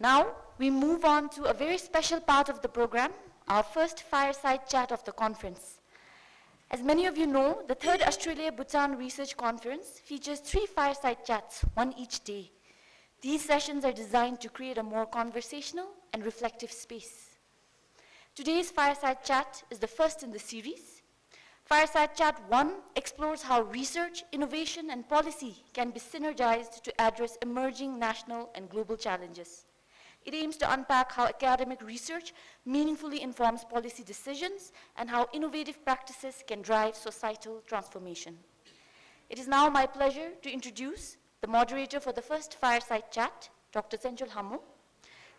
Now, we move on to a very special part of the program, our first fireside chat of the conference. As many of you know, the third Australia-Bhutan Research Conference features 3 fireside chats, one each day. These sessions are designed to create a more conversational and reflective space. Today's fireside chat is the first in the series. Fireside Chat 1 explores how research, innovation, and policy can be synergized to address emerging national and global challenges. It aims to unpack how academic research meaningfully informs policy decisions and how innovative practices can drive societal transformation. It is now my pleasure to introduce the moderator for the first Fireside Chat, Dr. Senchol Hamo,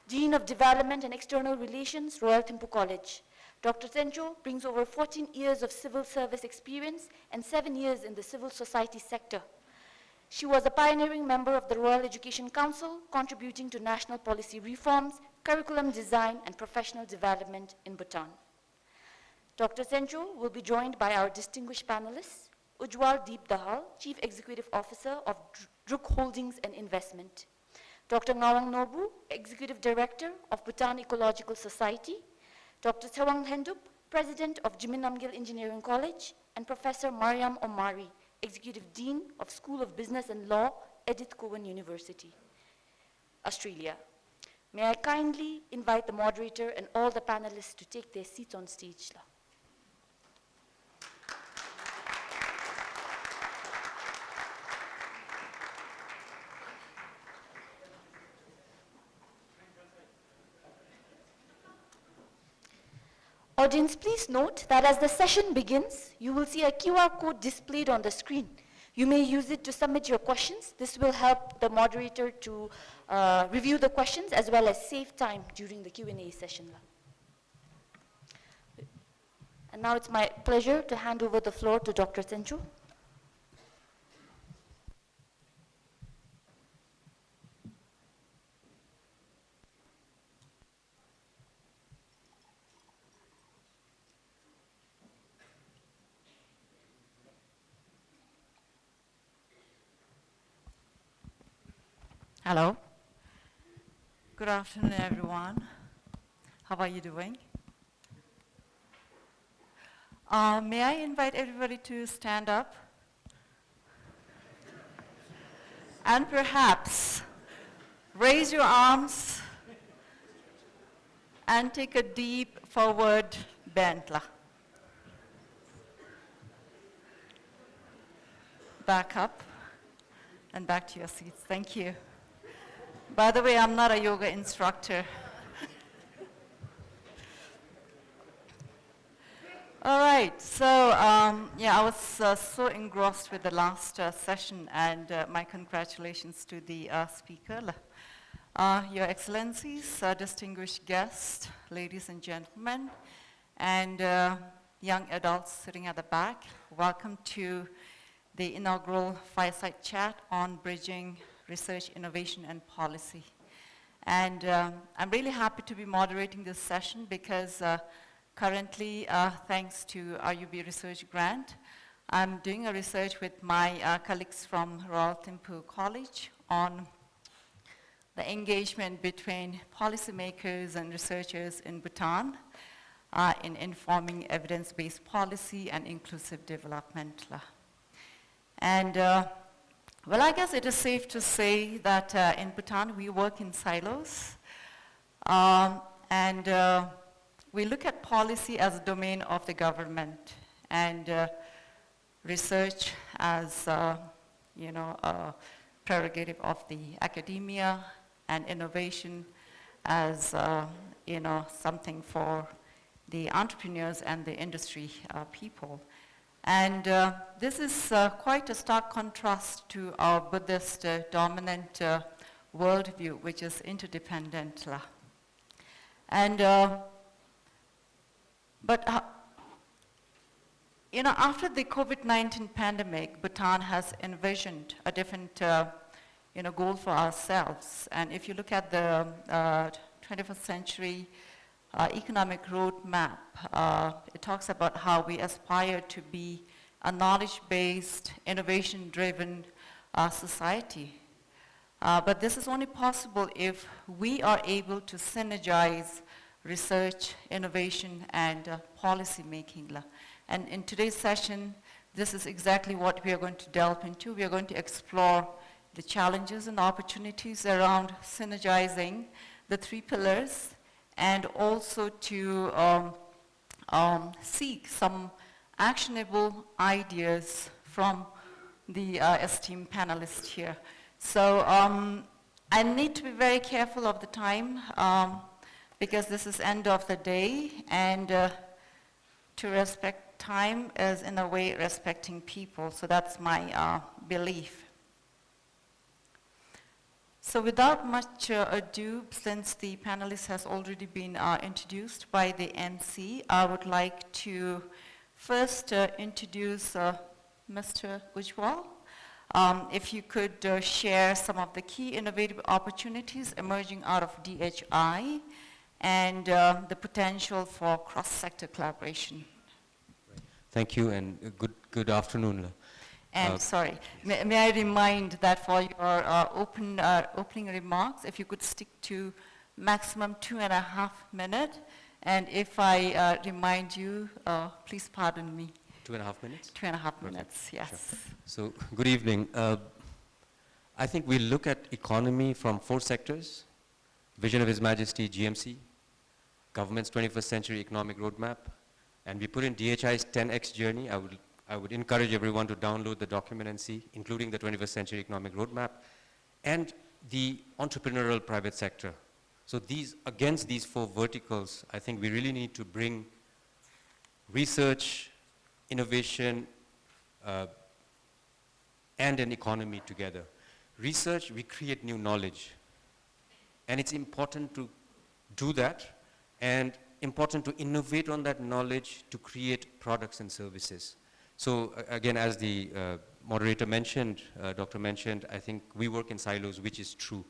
Dean of Development and External Relations, Royal Thimphu College. Dr. Senchol brings over 14 years of civil service experience and 7 years in the civil society sector. She was a pioneering member of the Royal Education Council, contributing to national policy reforms, curriculum design, and professional development in Bhutan. Dr. Senchol will be joined by our distinguished panelists, Ujwal Deep Dahal, Chief Executive Officer of Druk Holdings and Investment, Dr. Ngawang Nobu, Executive Director of Bhutan Ecological Society, Dr. Thawang Thendup, President of Jiminamgil Engineering College, and Professor Mariam Omari, Executive Dean of School of Business and Law, Edith Cowan University, Australia. May I kindly invite the moderator and all the panelists to take their seats on stage. Audience, please note that as the session begins, you will see a QR code displayed on the screen. You may use it to submit your questions. This will help the moderator to review the questions as well as save time during the Q&A session. And now it's my pleasure to hand over the floor to Dr. Senchol. Hello. Good afternoon, everyone. How are you doing? May I invite everybody to stand up? And perhaps raise your arms and take a deep forward bend. Back up and back to your seats. Thank you. By the way, I'm not a yoga instructor. All right, so I was so engrossed with the last session, and my congratulations to the speaker. Your Excellencies, distinguished guests, ladies and gentlemen, and young adults sitting at the back, welcome to the inaugural Fireside Chat on Bridging Research, Innovation, and Policy. And I'm really happy to be moderating this session because currently, thanks to RUB Research Grant, I'm doing a research with my colleagues from Royal Thimphu College on the engagement between policymakers and researchers in Bhutan in informing evidence-based policy and inclusive development. And well, I guess it is safe to say that in Bhutan we work in silos, and we look at policy as a domain of the government, and research as a prerogative of the academia, and innovation as something for the entrepreneurs and the industry people. And this is quite a stark contrast to our Buddhist dominant worldview, which is interdependent. And but after the COVID-19 pandemic, Bhutan has envisioned a different goal for ourselves. And if you look at the 21st century economic roadmap, it talks about how we aspire to be a knowledge-based, innovation-driven society. But this is only possible if we are able to synergize research, innovation, and policy making. And in today's session, this is exactly what we are going to delve into. We are going to explore the challenges and opportunities around synergizing the three pillars, and also to seek some actionable ideas from the esteemed panelists here. So I need to be very careful of the time because this is end of the day, and to respect time is in a way respecting people. So that's my belief. So without much ado, since the panelists has already been introduced by the MC, I would like to first introduce Mr. Ujwal. If you could share some of the key innovative opportunities emerging out of DHI and the potential for cross-sector collaboration. Thank you, and good afternoon. And sorry, may I remind that for your opening remarks, if you could stick to maximum 2.5 minutes, and if I remind you, please pardon me. 2.5 minutes? 2.5 minutes, yes. Sure. So, good evening. I think we look at economy from 4 sectors: Vision of His Majesty, GMC, Government's 21st Century Economic Roadmap, and we put in DHI's 10X journey. I would encourage everyone to download the document and see, including the 21st Century Economic Roadmap, and the entrepreneurial private sector. So against these 4 verticals, I think we really need to bring research, innovation, and an economy together. Research, we create new knowledge. And it's important to do that, and important to innovate on that knowledge to create products and services. So again, as the moderator mentioned, doctor mentioned, I think we work in silos, which is true.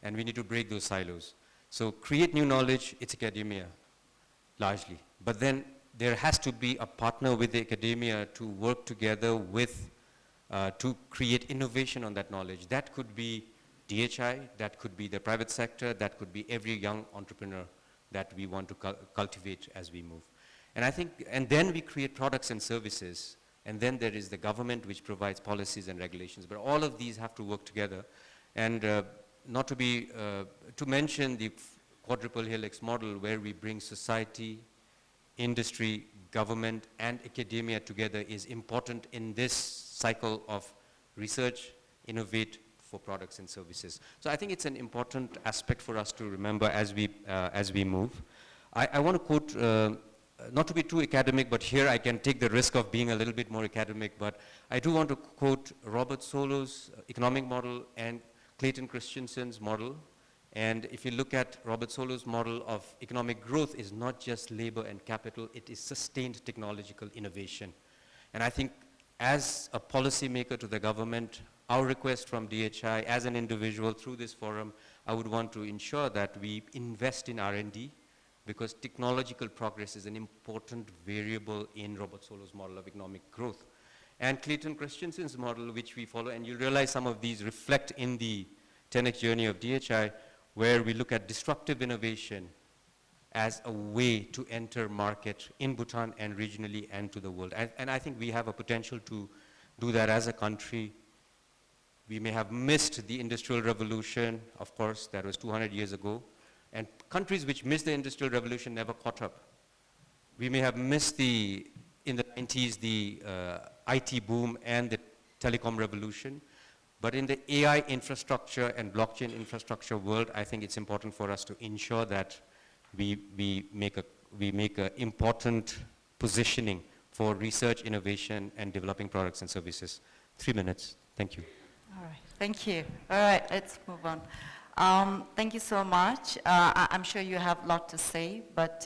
And we need to break those silos. So create new knowledge, it's academia, largely. But then there has to be a partner with the academia to work together with, to create innovation on that knowledge. That could be DHI, that could be the private sector, that could be every young entrepreneur that we want to cultivate as we move. And I think, and then we create products and services, and then there is the government which provides policies and regulations. But all of these have to work together. And not to be, to mention the quadruple helix model where we bring society, industry, government, and academia together is important in this cycle of research, innovate for products and services. So I think it's an important aspect for us to remember as we move. I want to quote, not to be too academic, but here I can take the risk of being a little bit more academic, but I do want to quote Robert Solow's economic model and Clayton Christensen's model. And if you look at Robert Solow's model of economic growth, is not just labor and capital, it is sustained technological innovation. And I think as a policymaker to the government, our request from DHI, as an individual through this forum, I would want to ensure that we invest in R&D, because technological progress is an important variable in Robert Solow's model of economic growth. And Clayton Christensen's model, which we follow, and you realize some of these reflect in the 10X journey of DHI, where we look at disruptive innovation as a way to enter market in Bhutan and regionally and to the world. And I think we have a potential to do that as a country. We may have missed the Industrial Revolution, of course, that was 200 years ago. And countries which missed the Industrial Revolution never caught up. We may have missed in the 90s, the IT boom and the telecom revolution. But in the AI infrastructure and blockchain infrastructure world, I think it's important for us to ensure that we make a important positioning for research, innovation, and developing products and services. 3 minutes. Thank you. All right. Thank you. All right. Let's move on. Thank you so much. I'm sure you have a lot to say, but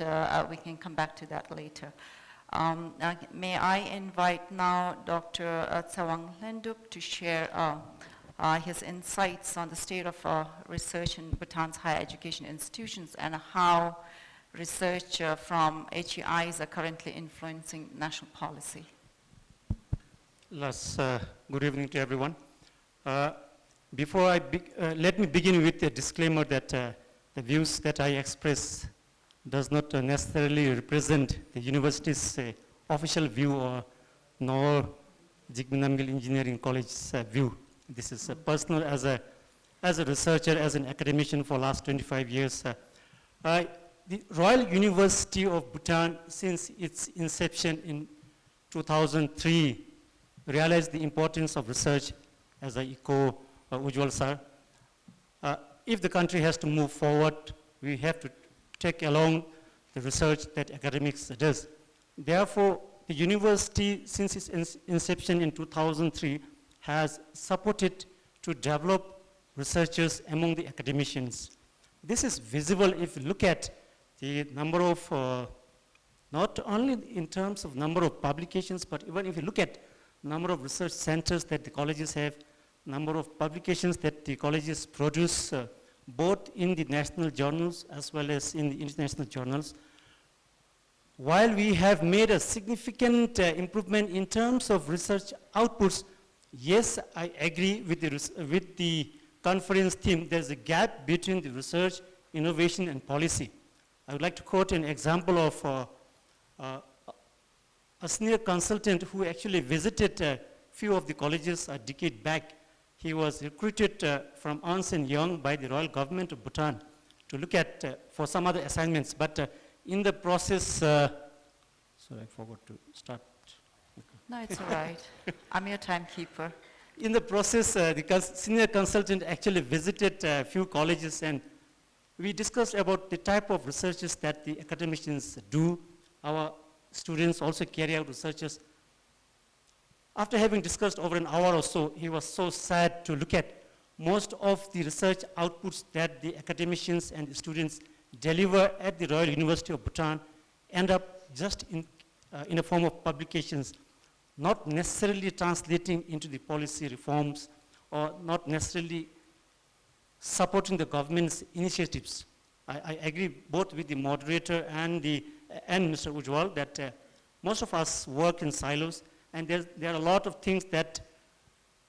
we can come back to that later. May I invite now Dr. Tsawang Lendup to share his insights on the state of research in Bhutan's higher education institutions and how research from HEIs are currently influencing national policy. Good evening to everyone. Let me begin with a disclaimer that the views that I express does not necessarily represent the university's official view or nor Jigmenamgil Engineering College's view. This is personal as a researcher, as an academician for last 25 years. The Royal University of Bhutan, since its inception in 2003, realized the importance of research, as I echo Ujjwal sir. If the country has to move forward, we have to take along the research that academics does. Therefore, the university, since its inception in 2003, has supported to develop researchers among the academicians. This is visible if you look at the number of, not only in terms of number of publications, but even if you look at number of research centers that the colleges have, number of publications that the colleges produce, both in the national journals as well as in the international journals. While we have made a significant improvement in terms of research outputs, yes, I agree with the conference theme. There's a gap between the research, innovation, and policy. I would like to quote an example of a senior consultant who actually visited a few of the colleges a decade back. He was recruited from Ernst & Young by the Royal Government of Bhutan to look at for some other assignments. But in the process, sorry, I forgot to start. No, it's all right. I'm your timekeeper. In the process, the senior consultant actually visited a few colleges, and we discussed about the type of researches that the academicians do. Our students also carry out researches. After having discussed over an hour or so, he was so sad to look at most of the research outputs that the academicians and the students deliver at the Royal University of Bhutan end up just in a form of publications, not necessarily translating into the policy reforms or not necessarily supporting the government's initiatives. I agree both with the moderator and Mr. Ujjwal that most of us work in silos, and there are a lot of things that,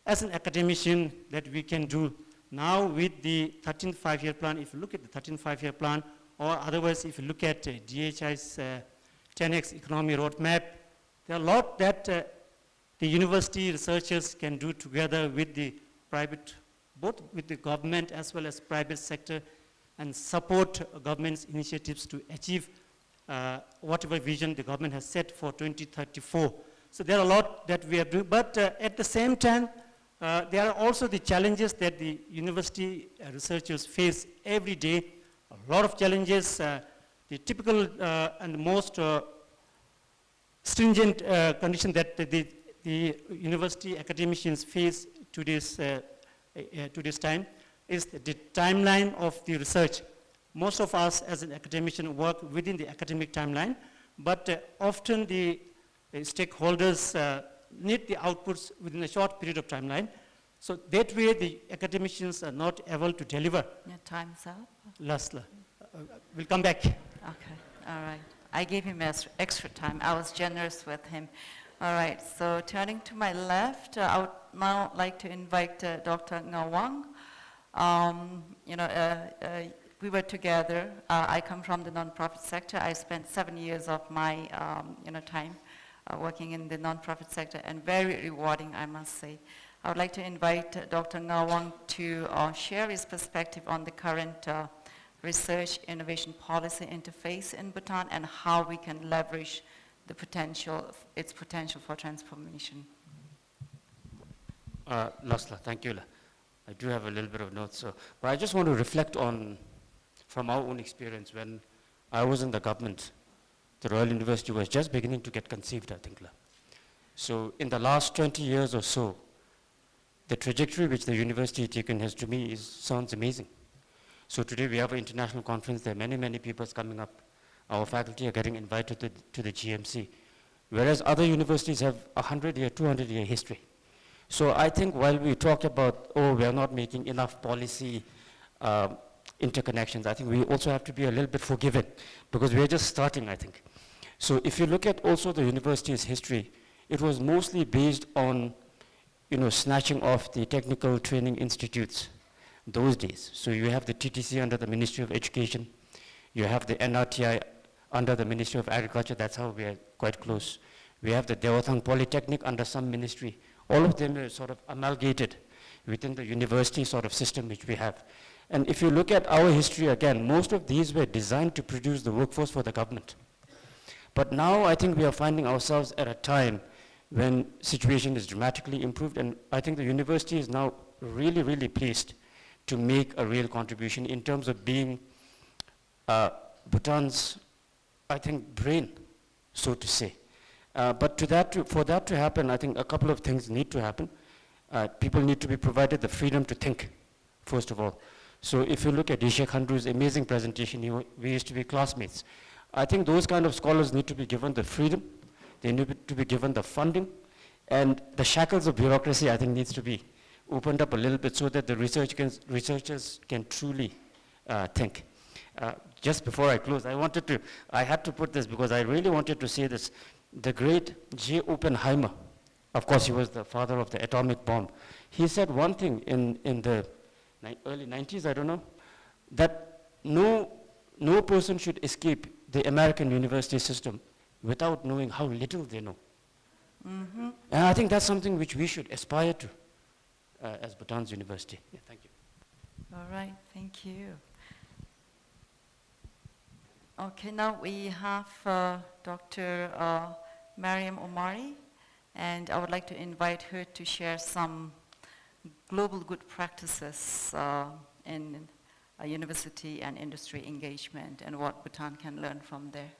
as an academician, that we can do. Now with the 13th five-year plan, if you look at the 13th five-year plan, or otherwise if you look at DHI's 10X economy roadmap, there are a lot that the university researchers can do together with the private, both with the government as well as private sector, and support government's initiatives to achieve whatever vision the government has set for 2034. So there are a lot that we are doing, but at the same time, there are also the challenges that the university researchers face every day. A lot of challenges. The typical and most stringent condition that the university academicians face to this time is the timeline of the research. Most of us as an academician work within the academic timeline, but often the stakeholders need the outputs within a short period of timeline. So that way the academicians are not able to deliver. Your time's up. Lasla. We'll come back. Okay, all right. I gave him extra time. I was generous with him. All right, so turning to my left, I would now like to invite Dr. Ngawang. We were together. I come from the nonprofit sector. I spent 7 years of my time working in the nonprofit sector, and very rewarding, I must say. I would like to invite Dr. Ngawang to share his perspective on the current research innovation policy interface in Bhutan and how we can leverage the its potential for transformation. Lasla, thank you. I do have a little bit of notes, but I just want to reflect on, from our own experience, when I was in the government, the Royal University was just beginning to get conceived, I think. So in the last 20 years or so, the trajectory which the university has taken has, to me, sounds amazing. So today we have an international conference. There are many, many people coming up. Our faculty are getting invited to the GMC, whereas other universities have 100-year, 200-year history. So I think while we talk about, we are not making enough policy interconnections, I think we also have to be a little bit forgiving, because we are just starting, I think. So if you look at also the university's history, it was mostly based on snatching off the technical training institutes those days. So you have the TTC under the Ministry of Education, you have the NRTI under the Ministry of Agriculture, that's how we are quite close. We have the Dewathang Polytechnic under some ministry. All of them are sort of amalgamated within the university sort of system which we have. And if you look at our history again, most of these were designed to produce the workforce for the government. But now I think we are finding ourselves at a time when situation is dramatically improved, and I think the university is now really, really pleased to make a real contribution in terms of being Bhutan's, I think, brain, so to say. But for that to happen, I think a couple of things need to happen. People need to be provided the freedom to think, first of all. So if you look at Ishak Handru's amazing presentation, we used to be classmates. I think those kind of scholars need to be given the freedom, they need to be given the funding, and the shackles of bureaucracy, I think, needs to be opened up a little bit so that the researchers can truly think. Just before I close, I had to put this because I really wanted to say this. The great J. Oppenheimer, of course he was the father of the atomic bomb, he said one thing in the early 90s, I don't know, that no person should escape the American university system without knowing how little they know. Mm-hmm. And I think that's something which we should aspire to as Bhutan's university. Yeah, thank you. All right, thank you. Okay, now we have Dr. Mariam Omari, and I would like to invite her to share some global good practices in university and industry engagement and what Bhutan can learn from there.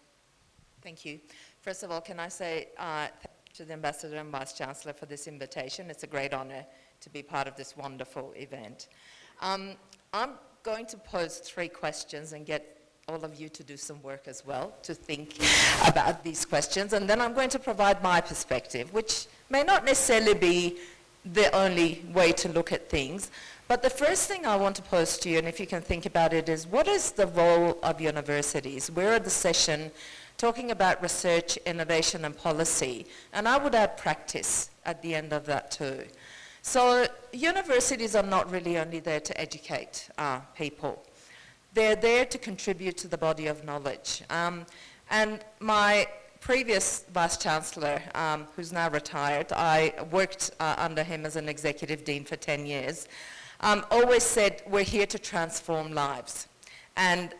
Thank you. First of all, can I say thank you to the Ambassador and Vice Chancellor for this invitation. It's a great honor to be part of this wonderful event. I'm going to pose 3 questions and get all of you to do some work as well, to think about these questions, and then I'm going to provide my perspective, which may not necessarily be the only way to look at things. But the first thing I want to pose to you, and if you can think about it, is what is the role of universities? We're at the session talking about research, innovation, and policy, and I would add practice at the end of that too. So universities are not really only there to educate people. They're there to contribute to the body of knowledge. And my previous Vice Chancellor, who's now retired, I worked under him as an executive dean for 10 years, always said, we're here to transform lives and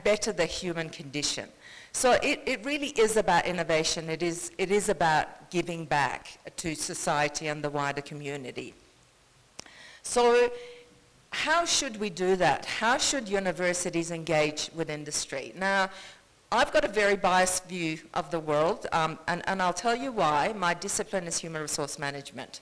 better the human condition. So it really is about innovation. It is about giving back to society and the wider community. So how should we do that? How should universities engage with industry? Now, I've got a very biased view of the world, and I'll tell you why. My discipline is human resource management.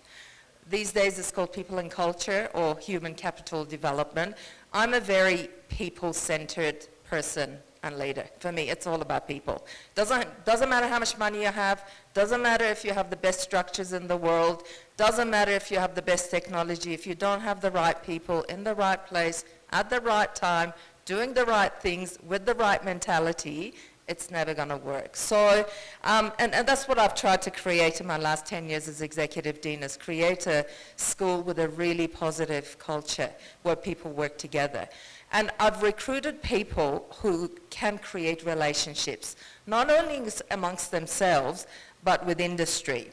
These days it's called people and culture or human capital development. I'm a very people-centered person and leader. For me, it's all about people. Doesn't matter how much money you have, doesn't matter if you have the best structures in the world, doesn't matter if you have the best technology, if you don't have the right people in the right place, at the right time, doing the right things with the right mentality, it's never going to work. So, and that's what I've tried to create in my last 10 years as executive dean, is create a school with a really positive culture where people work together. And I've recruited people who can create relationships, not only amongst themselves, but with industry.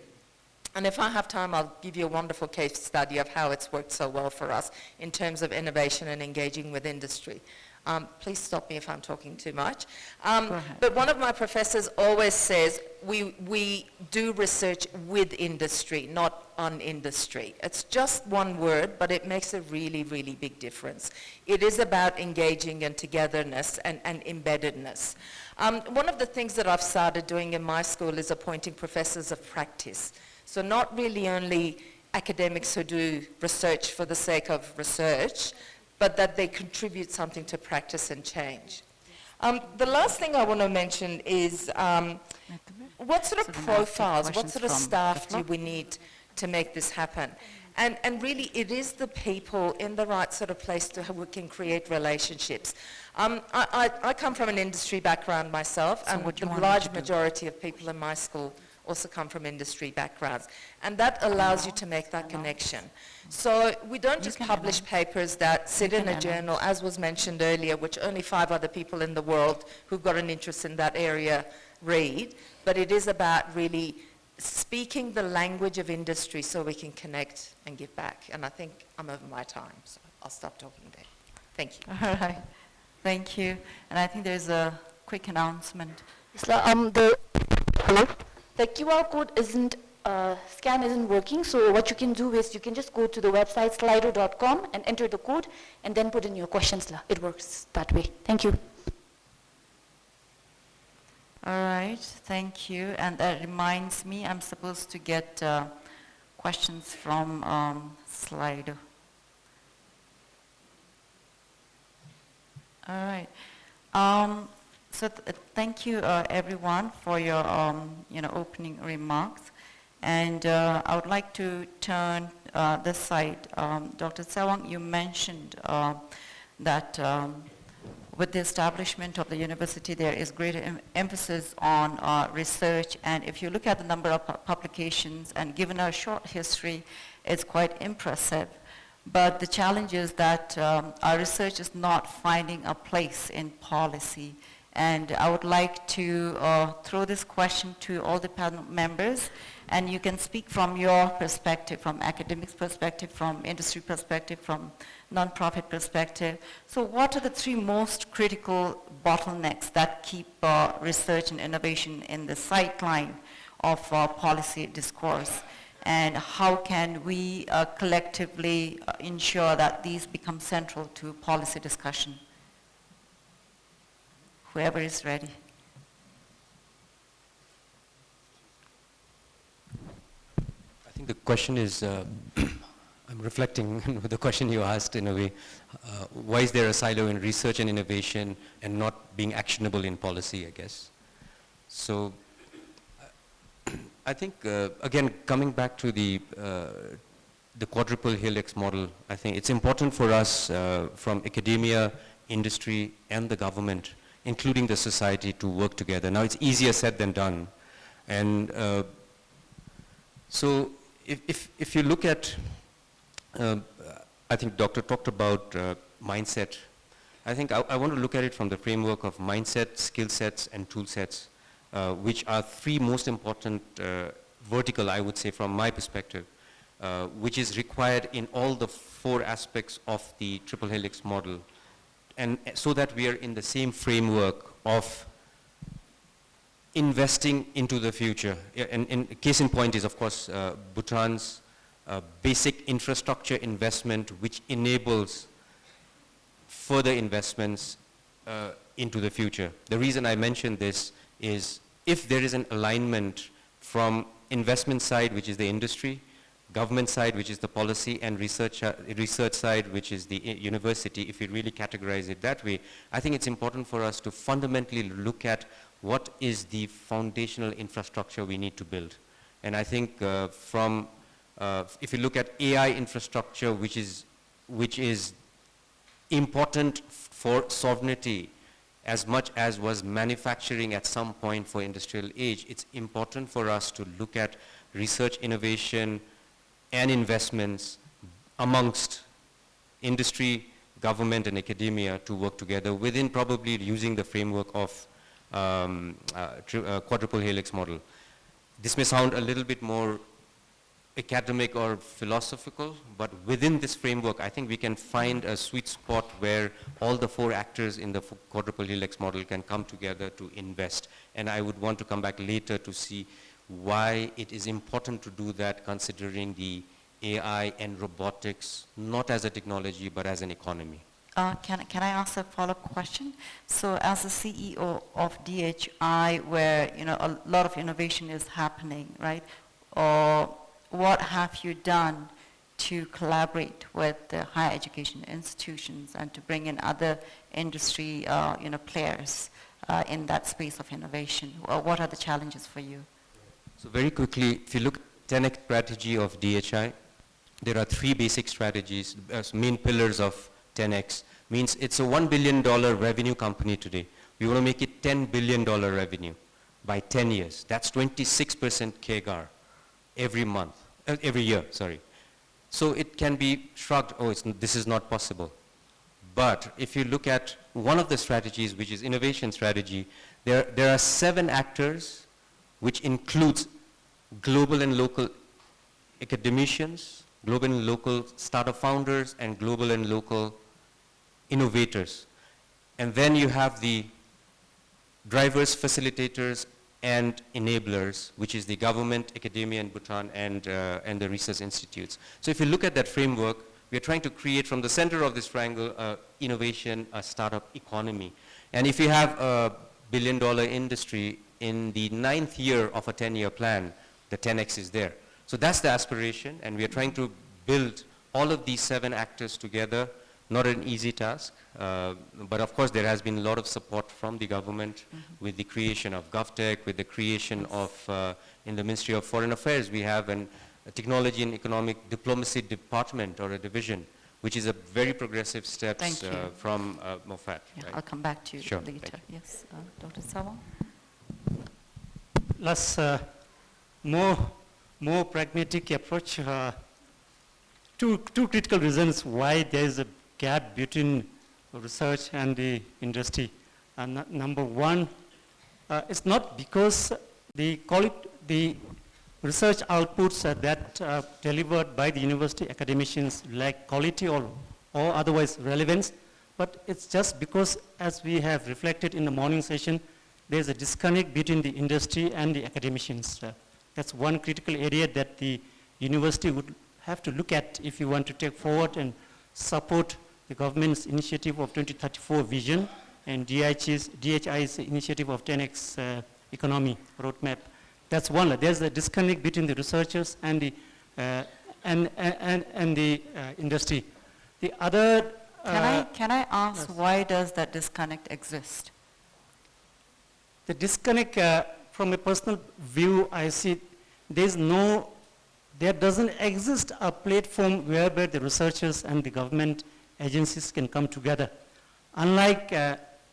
And if I have time, I'll give you a wonderful case study of how it's worked so well for us in terms of innovation and engaging with industry. Please stop me if I'm talking too much. But one of my professors always says, we do research with industry, not on industry. It's just one word, but it makes a really, really big difference. It is about engaging and togetherness and embeddedness. One of the things that I've started doing in my school is appointing professors of practice. So not really only academics who do research for the sake of research, but that they contribute something to practice and change. The last thing I want to mention is what sort of profiles, what sort of staff do we need to make this happen? And really, it is the people in the right sort of place who can create relationships. I come from an industry background myself, and the large majority of people in my school also come from industry backgrounds. And that allows you to make that connection. So we don't just publish papers that sit in a journal, as was mentioned earlier, which only 5 other people in the world who've got an interest in that area read, but it is about really speaking the language of industry so we can connect and give back. And I think I'm over my time, so I'll stop talking there. Thank you. All right. Thank you. And I think there's a quick announcement. Hello? The QR code scan isn't working, so what you can do is you can just go to the website slido.com and enter the code and then put in your questions. It works that way. Thank you. All right, thank you. And that reminds me, I'm supposed to get questions from Slido. All right. Thank you, everyone, for your opening remarks. And I would like to turn this side. Dr. Sewang, you mentioned that with the establishment of the university, there is greater emphasis on research. And if you look at the number of publications, and given our short history, it's quite impressive. But the challenge is that our research is not finding a place in policy. And I would like to throw this question to all the panel members, and you can speak from your perspective, from academics perspective, from industry perspective, from nonprofit perspective. So what are the 3 most critical bottlenecks that keep research and innovation in the sideline of policy discourse? And how can we collectively ensure that these become central to policy discussion? Whoever is ready. I think the question is, I'm reflecting with the question you asked in a way, why is there a silo in research and innovation and not being actionable in policy, I guess. So I think, again, coming back to the quadruple helix model, I think it's important for us from academia, industry, and the government, including the society, to work together. Now, it's easier said than done. And so if you look at, I think Doctor talked about mindset. I think I want to look at it from the framework of mindset, skill sets, and tool sets, which are 3 most important vertical, I would say, from my perspective, which is required in all the 4 aspects of the triple helix model. And so that we are in the same framework of investing into the future. And case in point is, of course, Bhutan's basic infrastructure investment, which enables further investments into the future. The reason I mention this is if there is an alignment from investment side, which is the industry, government side, which is the policy, and research side, which is the university, if we really categorize it that way, I think it's important for us to fundamentally look at what is the foundational infrastructure we need to build. And I think if you look at AI infrastructure, which is important for sovereignty as much as was manufacturing at some point for industrial age, it's important for us to look at research, innovation, and investments amongst industry, government, and academia to work together within probably using the framework of quadruple helix model. This may sound a little bit more academic or philosophical, but within this framework, I think we can find a sweet spot where all the 4 actors in the quadruple helix model can come together to invest. And I would want to come back later to see why it is important to do that, considering the AI and robotics, not as a technology, but as an economy. Can I ask a follow-up question? So as the CEO of DHI, where a lot of innovation is happening, right? What have you done to collaborate with the higher education institutions and to bring in other industry players in that space of innovation? What are the challenges for you? So very quickly, if you look at 10X strategy of DHI, there are 3 basic strategies, main pillars of 10X. Means it's a $1 billion revenue company today. We want to make it $10 billion revenue. by 10 years. That's 26% CAGR every year, sorry. So it can be shrugged, oh, this is not possible. But if you look at one of the strategies, which is innovation strategy, there are 7 actors, which includes global and local academicians, global and local startup founders, and global and local innovators. And then you have the drivers, facilitators, and enablers, which is the government, academia in Bhutan, and the research institutes. So if you look at that framework, we are trying to create from the center of this triangle innovation, a startup economy. And if you have a billion-dollar industry in the 9th year of a 10-year plan, the 10x is there. So that's the aspiration, and we are trying to build all of these 7 actors together. Not an easy task, but of course there has been a lot of support from the government with the creation of GovTech, with the creation of, in the Ministry of Foreign Affairs, we have a Technology and Economic Diplomacy Department or a division, which is a very progressive steps from MOFAT. Yeah, right? I'll come back to you Sure, later. Yes, Dr. Sawang? Plus, more pragmatic approach. Two critical reasons why there is a gap between research and the industry. Number one, it's not because the research outputs that delivered by the university academicians lack quality or otherwise relevance, but it's just because, as we have reflected in the morning session, there's a disconnect between the industry and the academicians. That's one critical area that the university would have to look at if you want to take forward and support the government's initiative of 2034 vision and DHI's initiative of 10x economy roadmap. That's one. There's a disconnect between the researchers and the industry. The other. Can I ask, yes, why does that disconnect exist? The disconnect, from a personal view, I see there doesn't exist a platform whereby the researchers and the government agencies can come together. Unlike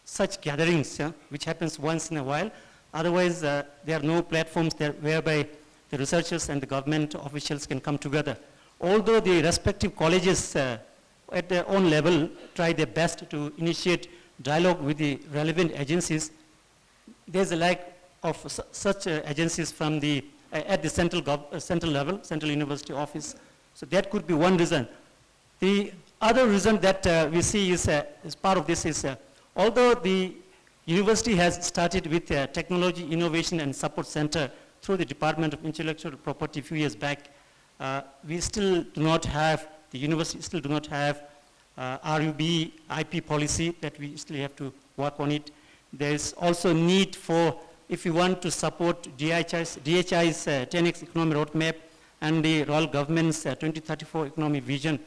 such gatherings, which happens once in a while, otherwise there are no platforms there whereby the researchers and the government officials can come together. Although the respective colleges at their own level try their best to initiate dialogue with the relevant agencies, there's a lack of such agencies from the at the central level, central university office. So that could be one reason. The other reason that we see is part of this is, although the university has started with a technology, innovation and support center through the Department of Intellectual Property a few years back, we still do not have, the university still do not have RUB IP policy that we still have to work on it. There's also need for, if you want to support DHI's 10x economy roadmap and the Royal Government's 2034 economy vision,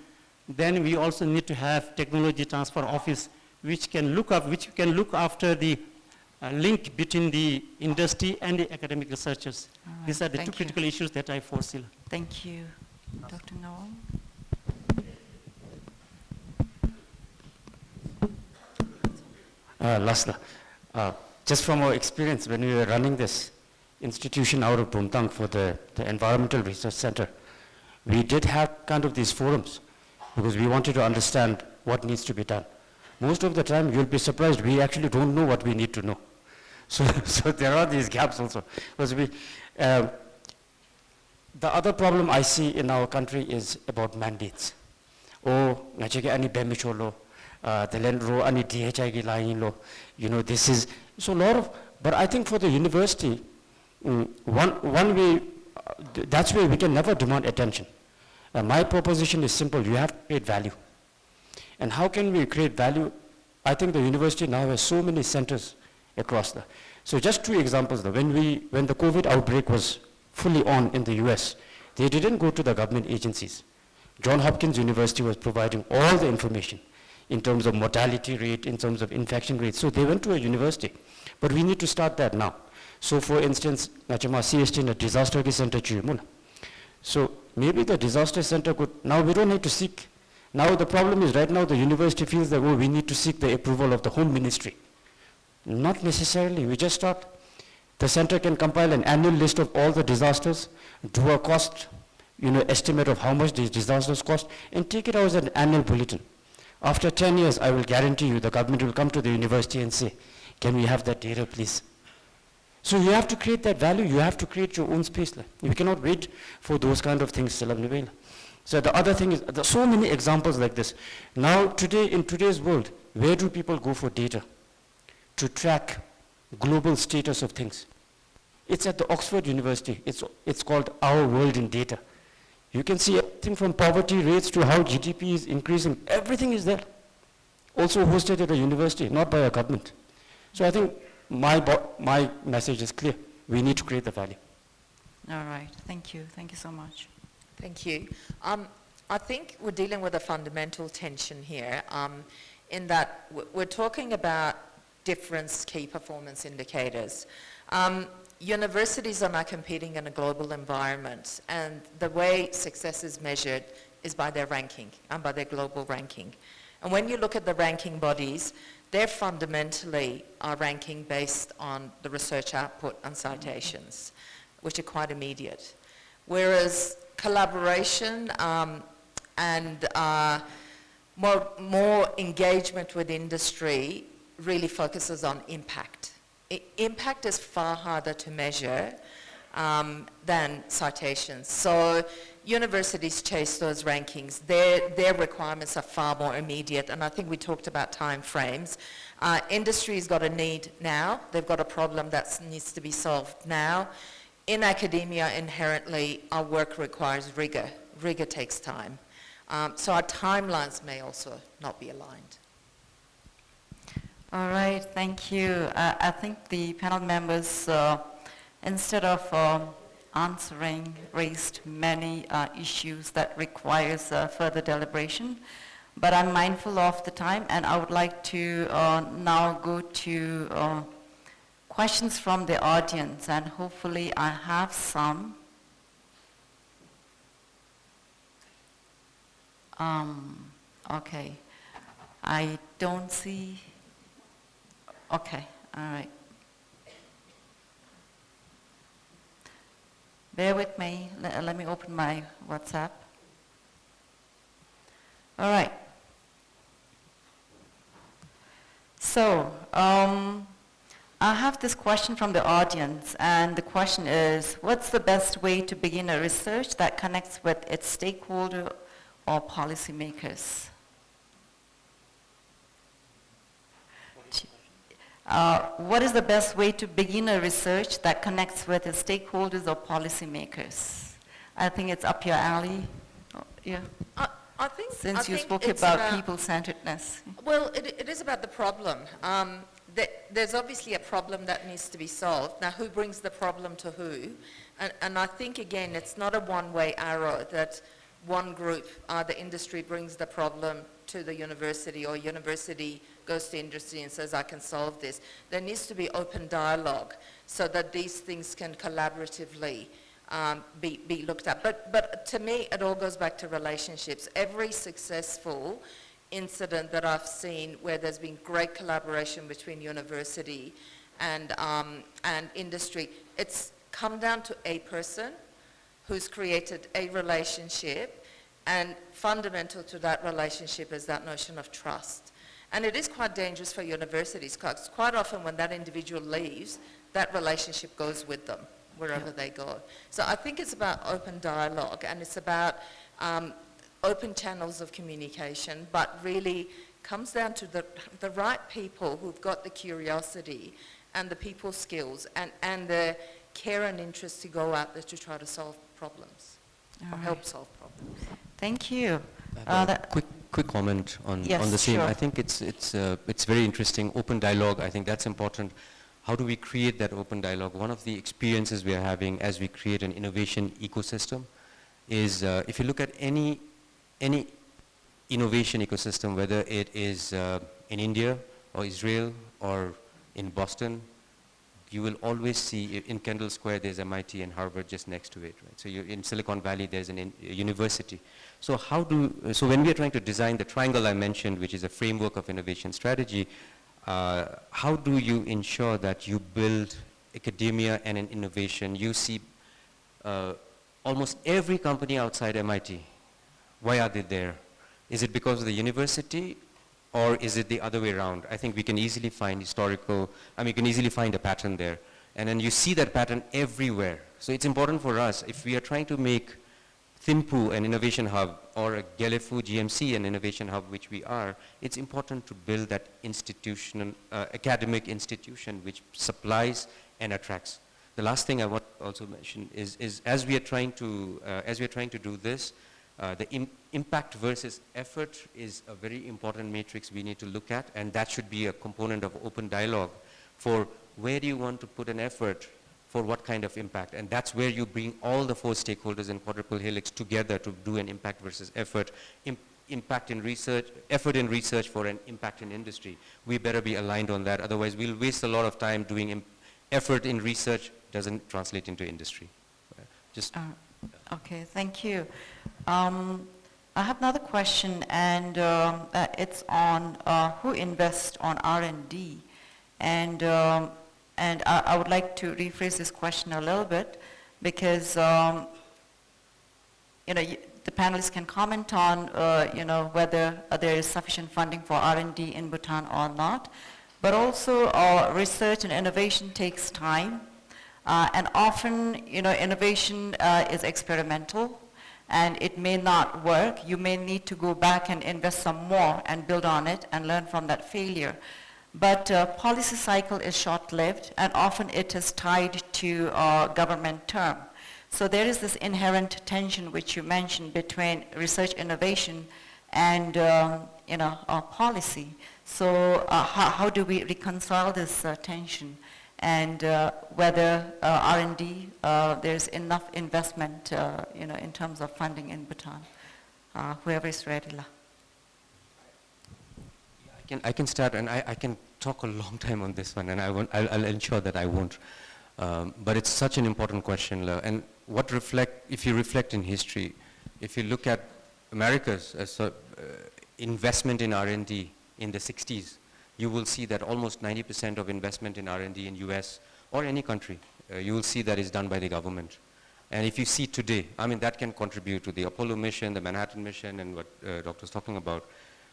then we also need to have technology transfer office which can look after the link between the industry and the academic researchers. Right, these are the two critical issues that I foresee. Thank you. Dr. Nawal? Lasla, just from our experience when we were running this institution out of Bumtang for the Environmental Research Center, we did have kind of these forums because we wanted to understand what needs to be done. Most of the time, you'll be surprised, we actually don't know what we need to know. So there are these gaps also. Because the other problem I see in our country is about mandates. Oh, ani bemicholo, the land ro ani DHI line lo, this is so a lot of. But I think for the university, one way, that's where we can never demand attention. My proposition is simple: you have to create value. And how can we create value? I think the university now has so many centers across the. So just 2 examples though. When the COVID outbreak was fully on in the US, they didn't go to the government agencies. Johns Hopkins University was providing all the information in terms of mortality rate, in terms of infection rate. So they went to a university. But we need to start that now. So for instance, CST in a disaster center. So maybe the disaster center could, now we don't need to seek. Now the problem is right now the university feels that, oh, we need to seek the approval of the home ministry. Not necessarily, we just start The center can compile an annual list of all the disasters, do a cost, estimate of how much these disasters cost, and take it out as an annual bulletin. After 10 years, I will guarantee you the government will come to the university and say, can we have that data, please? So you have to create that value. You have to create your own space. You cannot wait for those kind of things. So the other thing is, there are so many examples like this. Now, today, in today's world, where do people go for data? To track global status of things. It's at the Oxford University. It's called Our World in Data. You can see everything from poverty rates to how GDP is increasing. Everything is there. Also hosted at a university, not by a government. So I think my message is clear. We need to create the value. All right, thank you. Thank you so much. Thank you. I think we're dealing with a fundamental tension here in that we're talking about different key performance indicators. Universities are now competing in a global environment, and the way success is measured is by their ranking and by their global ranking. And when you look at the ranking bodies, they're fundamentally are ranking based on the research output and citations, which are quite immediate. Whereas collaboration and more engagement with industry really focuses on impact. Impact is far harder to measure than citations. So universities chase those rankings. Their requirements are far more immediate, and I think we talked about time frames. Industry's got a need now. They've got a problem that needs to be solved now. In academia, inherently, our work requires rigor. Rigor takes time. So our timelines may also not be aligned. All right, thank you. I think the panel members, instead of answering, raised many issues that requires further deliberation. But I'm mindful of the time, and I would like to now go to questions from the audience, and hopefully I have some. Okay, I don't see. Okay, all right. Bear with me. Let me open my WhatsApp. All right. So, I have this question from the audience, and the question is, what's the best way to begin a research that connects with its stakeholder or policymakers? What is the best way to begin a research that connects with its stakeholders or policymakers? I think it's up your alley. Oh, yeah. I think Since you spoke it's about people-centeredness. Well, it is about the problem. There's obviously a problem that needs to be solved. Now, who brings the problem to who? And I think, again, it's not a one-way arrow that one group, the industry, brings the problem to the university, or university goes to industry and says, I can solve this. There needs to be open dialogue so that these things can collaboratively be looked at. But to me, it all goes back to relationships. Every successful incident that I've seen where there's been great collaboration between university and industry, it's come down to a person who's created a relationship, and fundamental to that relationship is that notion of trust. And it is quite dangerous for universities, because quite often when that individual leaves, that relationship goes with them wherever they go. So I think it's about open dialogue, and it's about open channels of communication, but really comes down to the right people who've got the curiosity and the people skills and the care and interest to go out there to try to solve problems, or help solve problems. Thank you. Quick comment on Yes, the same. sure. I think it's very interesting. Open dialogue, I think that's important. How do we create that open dialogue? One of the experiences we are having as we create an innovation ecosystem is, if you look at any innovation ecosystem, whether it is in India or Israel or in Boston, you will always see in Kendall Square there's MIT and Harvard just next to it, right? So in Silicon Valley there's a university. So so when we are trying to design the triangle I mentioned, which is a framework of innovation strategy, how do you ensure that you build academia and in innovation, you see almost every company outside MIT. Why are they there? Is it because of the university, or is it the other way around? I think we can easily find you can easily find a pattern there. And then you see that pattern everywhere. So it's important for us, if we are trying to make Thimphu an innovation hub, or a Gelefu GMC an innovation hub, which we are, it's important to build that academic institution which supplies and attracts. The last thing I want to also mention is as we are trying to do this, the impact versus effort is a very important matrix we need to look at, and that should be a component of open dialogue for where do you want to put an effort for what kind of impact. And that's where you bring all the 4 stakeholders in quadruple helix together to do an impact versus effort, impact in research, effort in research for an impact in industry. We better be aligned on that, otherwise we'll waste a lot of time doing effort in research doesn't translate into industry. Okay, thank you. I have another question, and it's on who invests on R&D. And I would like to rephrase this question a little bit, because the panelists can comment on whether there is sufficient funding for R&D in Bhutan or not. But also research and innovation takes time, and often innovation is experimental, and it may not work. You may need to go back and invest some more and build on it and learn from that failure. But policy cycle is short-lived, and often it is tied to government term. So there is this inherent tension which you mentioned between research innovation and policy. So how do we reconcile this tension, and whether R&D there's enough investment in terms of funding in Bhutan? Whoever is ready. I can start, and I can talk a long time on this one, and I'll ensure that I won't. But it's such an important question, and if you reflect in history, if you look at America's investment in R&D in the 60s, you will see that almost 90% of investment in R&D in US or any country, you will see that is done by the government. And if you see today, that can contribute to the Apollo mission, the Manhattan mission, and what Doctor was talking about.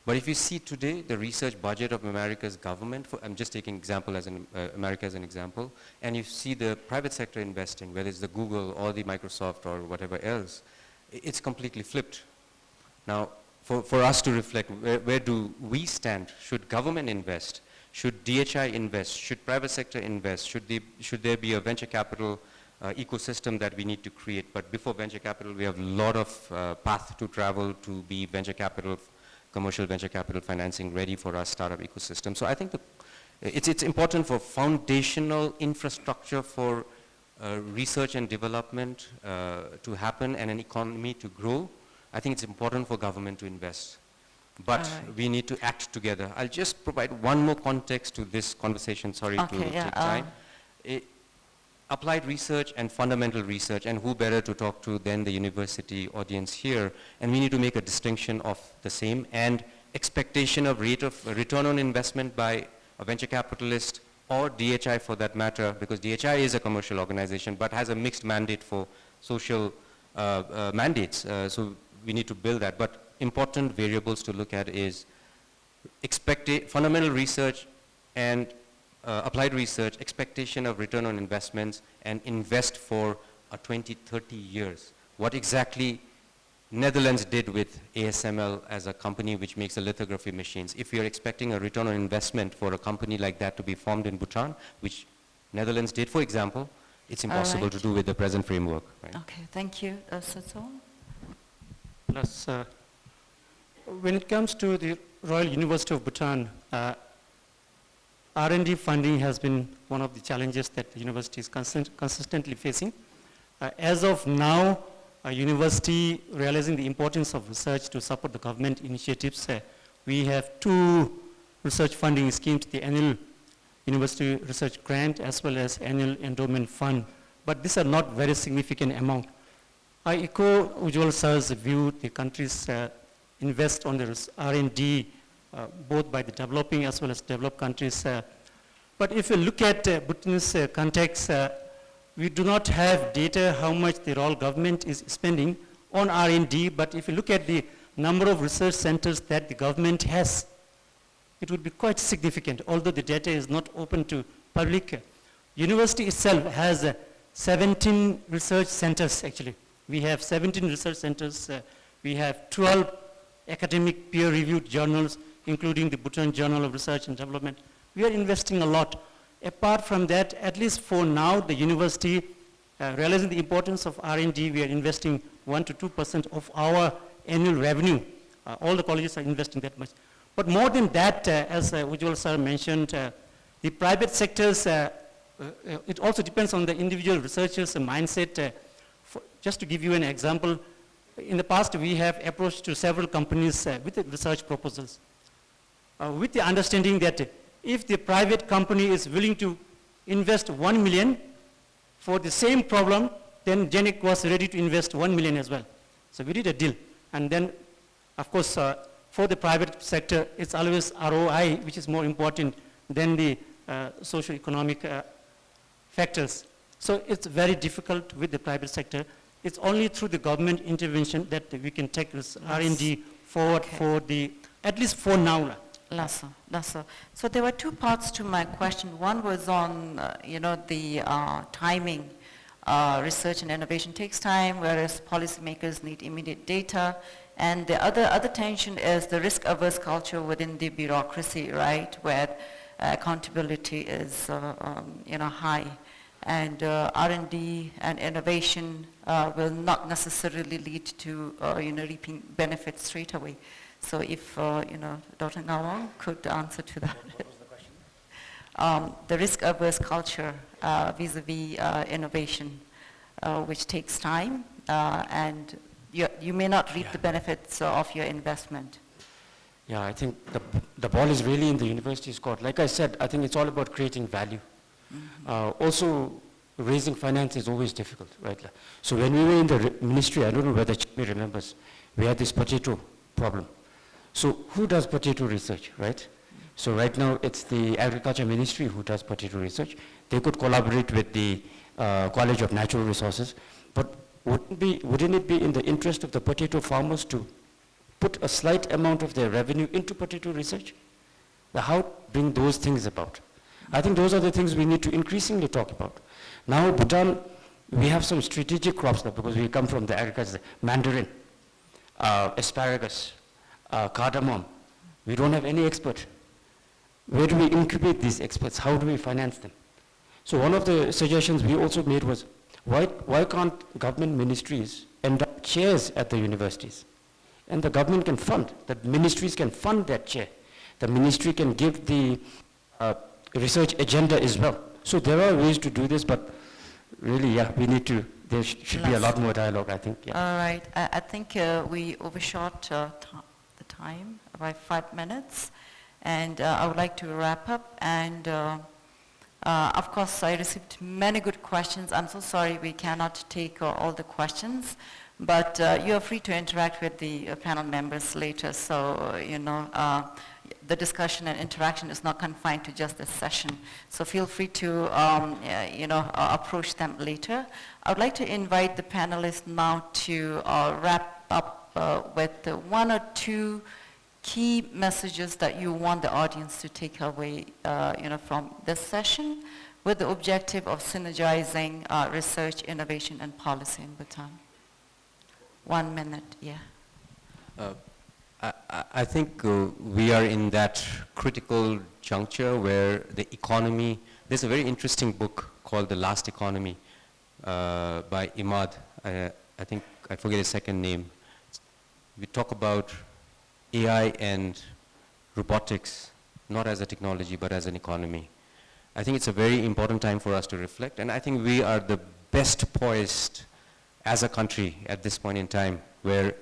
But if you see today the research budget of America's government, I'm just taking example as America as an example, and you see the private sector investing, whether it's the Google or the Microsoft or whatever else, it's completely flipped. Now, for us to reflect, where do we stand? Should government invest? Should DHI invest? Should private sector invest? Should there be a venture capital ecosystem that we need to create? But before venture capital, we have a lot of path to travel to be venture capital, commercial venture capital financing ready for our startup ecosystem. So I think it's important for foundational infrastructure for research and development to happen and an economy to grow. I think it's important for government to invest. But we need to act together. I'll just provide one more context to this conversation, sorry to take time. Applied research and fundamental research, and who better to talk to than the university audience here, and we need to make a distinction of the same, and expectation of rate of return on investment by a venture capitalist or DHI for that matter, because DHI is a commercial organization but has a mixed mandate for social mandates, so we need to build that. But important variables to look at is fundamental research and applied research, expectation of return on investments, and invest for 20, 30 years. What exactly Netherlands did with ASML as a company which makes the lithography machines. If you're expecting a return on investment for a company like that to be formed in Bhutan, which Netherlands did, for example, it's impossible to do with the present framework. Right? Okay, thank you. Satson? Plus, when it comes to the Royal University of Bhutan, R&D funding has been one of the challenges that the university is consistently facing. As of now, a university realizing the importance of research to support the government initiatives, we have 2 research funding schemes, the annual university research grant as well as annual endowment fund, but these are not very significant amount. I echo Ujjwal sir's view. The countries invest on the R&D both by the developing as well as developed countries. But if you look at Bhutanese context, we do not have data how much the Royal government is spending on R&D, but if you look at the number of research centers that the government has, it would be quite significant, although the data is not open to public. University itself has 17 research centers actually. We have 17 research centers. We have 12 academic peer-reviewed journals, including the Bhutan Journal of Research and Development. We are investing a lot. Apart from that, at least for now, the university, realizing the importance of R&D, we are investing 1 to 2% of our annual revenue. All the colleges are investing that much. But more than that, as Ujjwal sir mentioned, the private sectors, it also depends on the individual researchers' mindset. Just to give you an example, in the past we have approached to several companies with research proposals, with the understanding that if the private company is willing to invest 1 million for the same problem, then GenEC was ready to invest 1 million as well. So we did a deal. And then, of course, for the private sector, it's always ROI, which is more important than the socio-economic factors. So it's very difficult with the private sector. It's only through the government intervention that we can take this R&D forward for the, at least for now. Lasso. So there were two parts to my question. One was on, the timing. Research and innovation takes time, whereas policymakers need immediate data. And the other tension is the risk-averse culture within the bureaucracy, right, where accountability is, high. And R&D and innovation will not necessarily lead to, reaping benefits straight away. So if, Dr. Ngawang could answer to that. What was the question? The risk-averse culture vis-a-vis innovation, which takes time, and you may not reap the benefits of your investment. Yeah, I think the ball is really in the university's court. Like I said, I think it's all about creating value. Also, raising finance is always difficult, right? So when we were in the ministry, I don't know whether Chimi remembers, we had this potato problem. So who does potato research, right? So right now it's the Agriculture Ministry who does potato research. They could collaborate with the College of Natural Resources, but wouldn't it be in the interest of the potato farmers to put a slight amount of their revenue into potato research? How bring those things about? I think those are the things we need to increasingly talk about. Now Bhutan, we have some strategic crops now because we come from the agriculture, mandarin, asparagus, cardamom. We don't have any expert. Where do we incubate these experts? How do we finance them? So one of the suggestions we also made was, why can't government ministries end up chairs at the universities? And the government can fund, the ministries can fund that chair. The ministry can give the research agenda as well. So there are ways to do this, but really, yeah, we need to, there should be a lot more dialogue, I think. Yeah. All right, I think we overshot the time by 5 minutes, and I would like to wrap up. And of course, I received many good questions. I'm so sorry we cannot take all the questions, but you are free to interact with the panel members later. So, the discussion and interaction is not confined to just this session. So feel free to, approach them later. I would like to invite the panelists now to wrap up with 1 or 2 key messages that you want the audience to take away, from this session, with the objective of synergizing research, innovation, and policy in Bhutan. 1 minute, yeah. I think we are in that critical juncture where the economy, there's a very interesting book called The Last Economy by Imad. I think, I forget his second name. We talk about AI and robotics, not as a technology, but as an economy. I think it's a very important time for us to reflect, and I think we are the best poised as a country at this point in time, where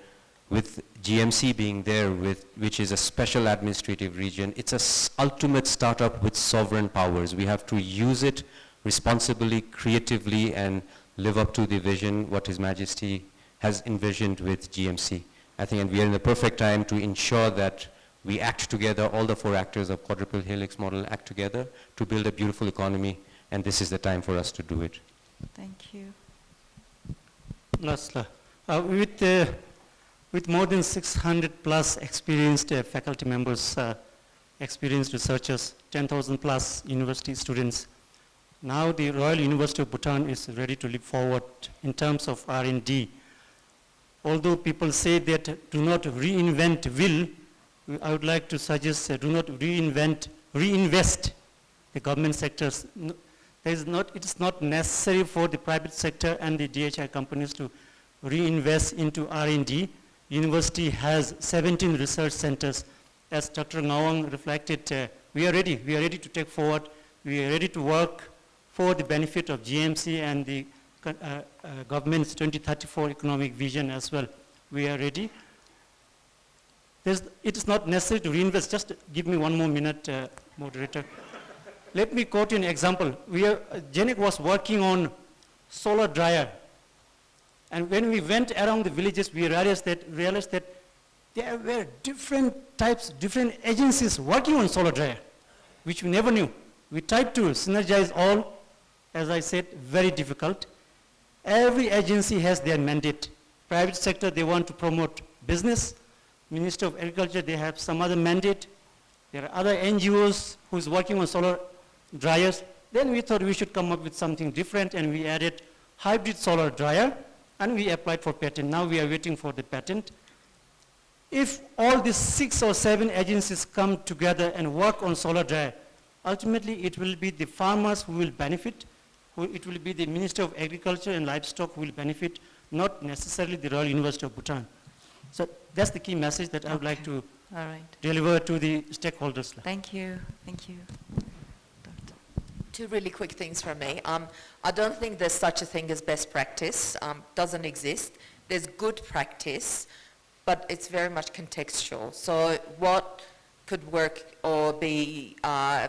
with GMC being there, which is a special administrative region, it's an ultimate startup with sovereign powers. We have to use it responsibly, creatively, and live up to the vision, what His Majesty has envisioned with GMC. I think, and we are in the perfect time to ensure that we act together, all the 4 actors of quadruple helix model act together to build a beautiful economy, and this is the time for us to do it. Thank you. Lasla. With more than 600 plus experienced faculty members, experienced researchers, 10,000 plus university students, now the Royal University of Bhutan is ready to leap forward in terms of R&D. Although people say that do not reinvent will, I would like to suggest do not reinvest the government sectors. It is not necessary for the private sector and the DHI companies to reinvest into R&D. University has 17 research centers. As Dr. Ngawang reflected, we are ready to take forward, we are ready to work for the benefit of GMC and the government's 2034 economic vision as well. We are ready. It is not necessary to reinvest. Just give me 1 more minute, moderator. Let me quote you an example. GENIC was working on solar dryer. And when we went around the villages, we realized that there were different types, different agencies working on solar dryer, which we never knew. We tried to synergize all, as I said, very difficult. Every agency has their mandate. Private sector, they want to promote business. Minister of Agriculture, they have some other mandate. There are other NGOs who's working on solar dryers. Then we thought we should come up with something different, and we added hybrid solar dryer, and we applied for patent. Now we are waiting for the patent. If all these 6 or 7 agencies come together and work on solar dryer, ultimately it will be the farmers who will benefit, it will be the Minister of Agriculture and Livestock who will benefit, not necessarily the Royal University of Bhutan. So that's the key message that I would like to deliver to the stakeholders. Thank you. Thank you. 2 really quick things from me. I don't think there's such a thing as best practice. Doesn't exist. There's good practice, but it's very much contextual. So what could work or be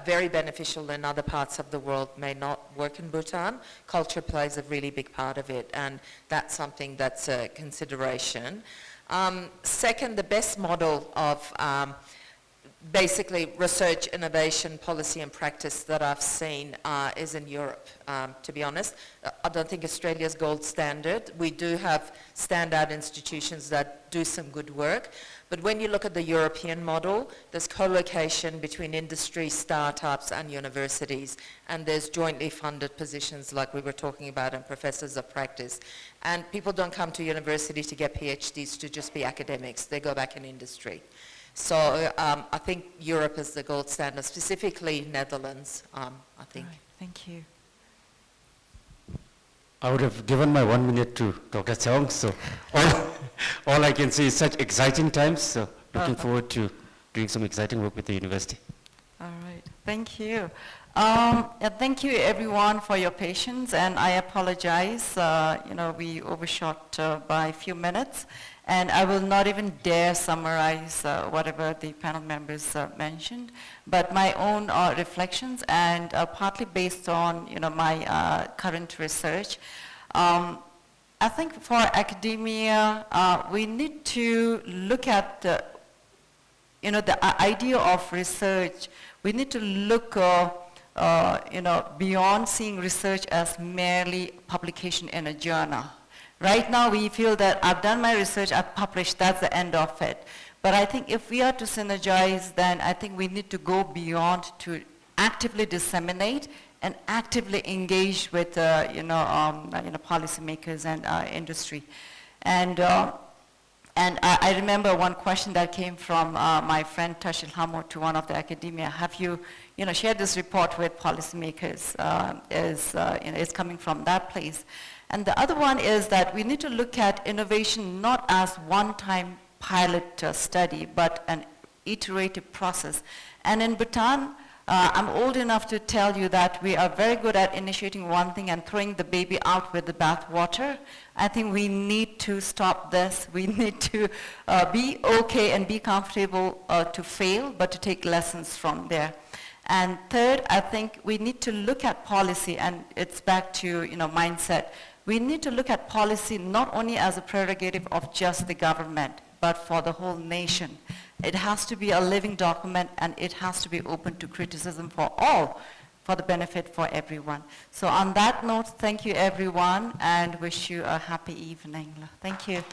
very beneficial in other parts of the world may not work in Bhutan. Culture plays a really big part of it, and that's something that's a consideration. Second, the best model of basically research, innovation, policy and practice that I've seen is in Europe, to be honest. I don't think Australia's gold standard. We do have standout institutions that do some good work, but when you look at the European model, there's co-location between industry, startups and universities, and there's jointly funded positions like we were talking about and professors of practice. And people don't come to university to get PhDs to just be academics. They go back in industry. So I think Europe is the gold standard, specifically Netherlands, I think. Right, thank you. I would have given my 1 minute to Dr. Cheong, so all I can say is such exciting times, so looking forward to doing some exciting work with the university. All right, thank you. Thank you everyone for your patience, and I apologize, we overshot by a few minutes, and I will not even dare summarize whatever the panel members mentioned, but my own reflections, and partly based on my current research. I think for academia, we need to look at the idea of research. We need to look beyond seeing research as merely publication in a journal. Right now we feel that I've done my research, I've published, that's the end of it. But I think if we are to synergize, then I think we need to go beyond to actively disseminate and actively engage with policymakers and industry. And I remember one question that came from my friend Tashil Hamo to one of the academia. Have you, shared this report with policymakers? Is coming from that place. And the other one is that we need to look at innovation not as one-time pilot study, but an iterative process. And in Bhutan, I'm old enough to tell you that we are very good at initiating one thing and throwing the baby out with the bathwater. I think we need to stop this. We need to be okay and be comfortable to fail, but to take lessons from there. And third, I think we need to look at policy, and it's back to mindset. We need to look at policy not only as a prerogative of just the government, but for the whole nation. It has to be a living document, and it has to be open to criticism for all, for the benefit for everyone. So on that note, thank you everyone, and wish you a happy evening. Thank you.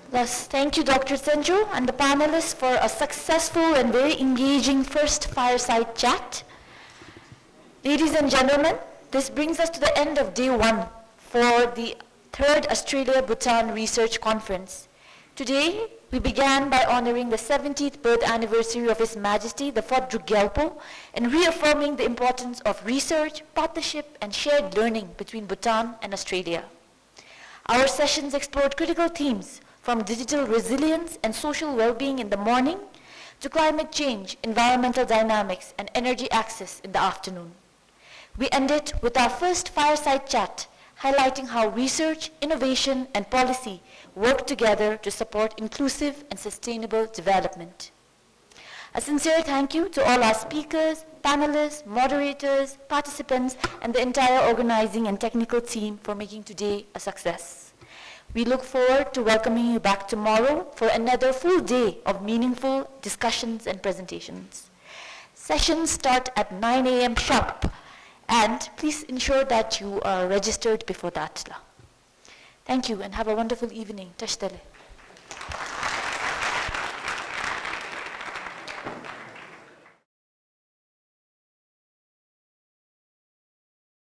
Thus, thank you, Dr. Senju and the panelists for a successful and very engaging first fireside chat. Ladies and gentlemen, this brings us to the end of day one for the 3rd Australia-Bhutan Research Conference. Today, we began by honoring the 70th birth anniversary of His Majesty, the 4th Druk Gyalpo, and reaffirming the importance of research, partnership, and shared learning between Bhutan and Australia. Our sessions explored critical themes from digital resilience and social well-being in the morning to climate change, environmental dynamics, and energy access in the afternoon. We ended with our first fireside chat, highlighting how research, innovation, and policy work together to support inclusive and sustainable development. A sincere thank you to all our speakers, panelists, moderators, participants, and the entire organizing and technical team for making today a success. We look forward to welcoming you back tomorrow for another full day of meaningful discussions and presentations. Sessions start at 9 a.m. sharp, and please ensure that you are registered before that. Thank you and have a wonderful evening. Tashtale.